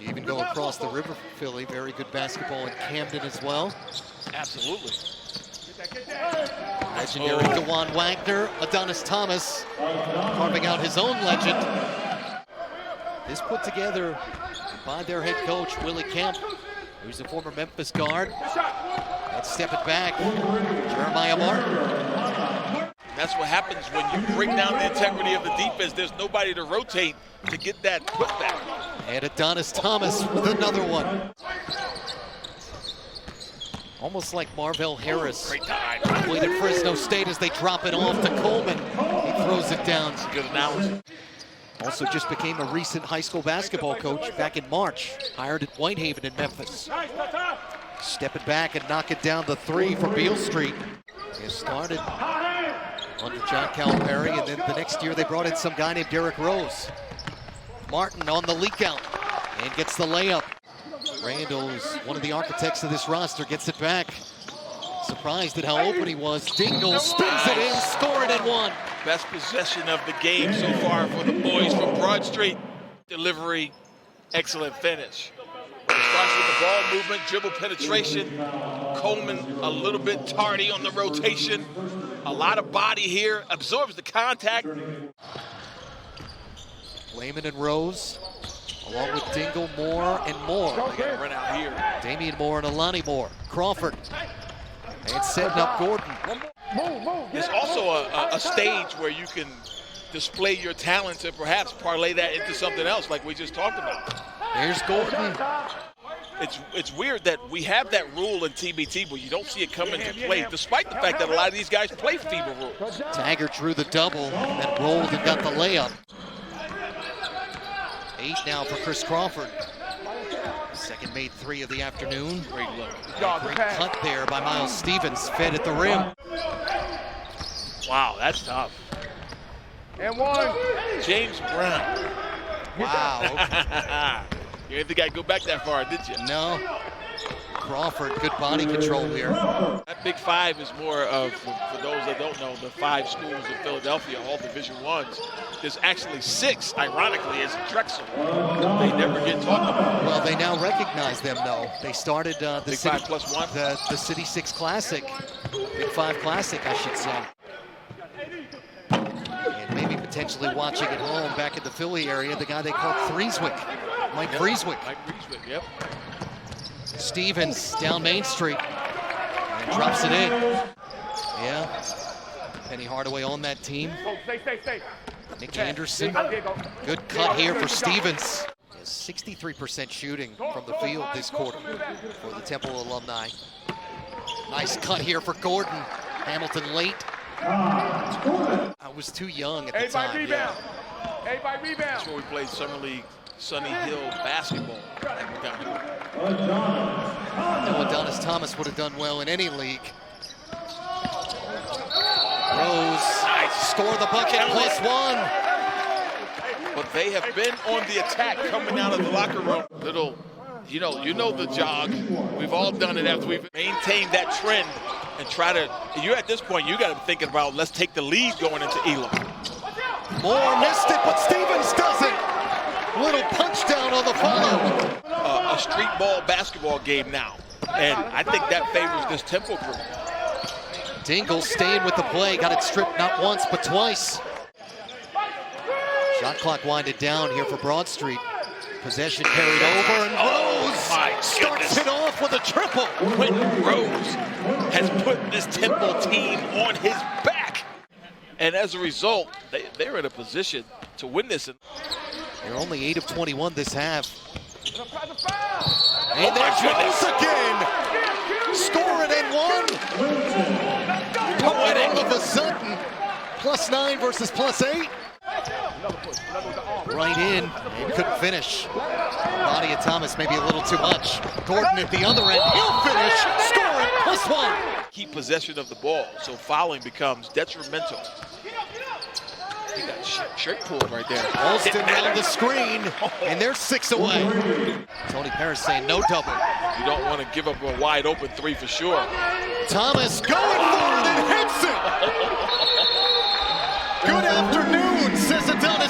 Even go across the river for Philly. Very good basketball in Camden as well. Absolutely. Legendary DeJuan Wagner, Adonis Thomas, carving out his own legend. This put together by their head coach, Willie Kemp, who's a former Memphis guard. And step it back, Jeremiah Martin. That's what happens when you break down the integrity of the defense. There's nobody to rotate to get that putback. And Adonis Thomas with another one. Almost like Marvell Harris. Great time. Played at Fresno State as they drop it off to Coleman. He throws it down. Good analogy. Also just became a recent high school basketball coach back in March. Hired at Whitehaven in Memphis. Step it back and knock it down the three for Beale Street. It started under John Calipari, and then the next year they brought in some guy named Derrick Rose. Martin on the leak out and gets the layup. Randall, who's one of the architects of this roster, gets it back. Surprised at how open he was. Dingle spins it in, score it and one. Best possession of the game so far for the boys from Broad Street. Delivery, excellent finish. It starts with the ball movement, dribble penetration. Coleman a little bit tardy on the rotation. A lot of body here, absorbs the contact. Layman and Rose, along with Dingle, Moore, and Moore. They gotta run out here. Damian Moore and Alani Moore. Crawford. And setting up Gordon. There's also a stage where you can display your talents and perhaps parlay that into something else like we just talked about. There's Gordon. It's weird that we have that rule in TBT, but you don't see it come into play, despite the fact that a lot of these guys play FIBA rules. Taggart drew the double, and then rolled and got the layup. 8 now for Chris Crawford. Second made 3 of the afternoon. Great look. Great cut there by Miles Stevens, fed at the rim. Wow, that's tough. And one. James Brown. Wow. You didn't think I'd go back that far, did you? No. Crawford, good body control here. That Big Five is more of, for those that don't know, the 5 schools in Philadelphia, all Division I's. There's actually 6, ironically, as Drexel. They never get talked about. Well, they now recognize them, though. They started the Big City, 5 plus 1? the City 6 Classic. Big 5 Classic, I should say. And maybe potentially watching at home back in the Philly area, the guy they call Frieswick. Mike Frieswick. Mike Frieswick, yep. Stevens down Main Street and drops it in. Yeah. Penny Hardaway on that team. Nick Anderson. Good cut here for Stevens. 63% shooting from the field this quarter for the Temple alumni. Nice cut here for Gordon. Hamilton late. I was too young at the time. Yeah. That's where we played Summer League Sunny Hill basketball. No, Adonis Thomas would have done well in any league. Rose, score the bucket, +1. But they have been on the attack coming out of the locker room. Little, you know the jog. We've all done it after we've maintained that trend and try to, you're at this point, you got to be thinking about, let's take the lead going into Elam. Moore missed it, but Stevens doesn't. Little punch down on the follow. A street ball basketball game now. And I think that favors this Temple group. Dingle staying with the play, got it stripped not once, but twice. Shot clock winded down here for Broad Street. Possession carried over, and Rose starts it off with a triple. Quentin Rose has put this Temple team on his back. And as a result, they're in a position to win this. They're only 8 of 21 this half. And there's Rose again. Score it and one. All of a sudden, +9 versus +8. Right in, and couldn't finish. Body of Thomas maybe a little too much. Gordon at the other end, he'll finish, score it, +1. Keep possession of the ball, so fouling becomes detrimental. He got shirt pulled right there. Alston round the screen, and they're 6 away. Tony Parrish saying no double. You don't want to give up a wide open 3 for sure. Thomas going for it and hits it. Good afternoon, says Adonis.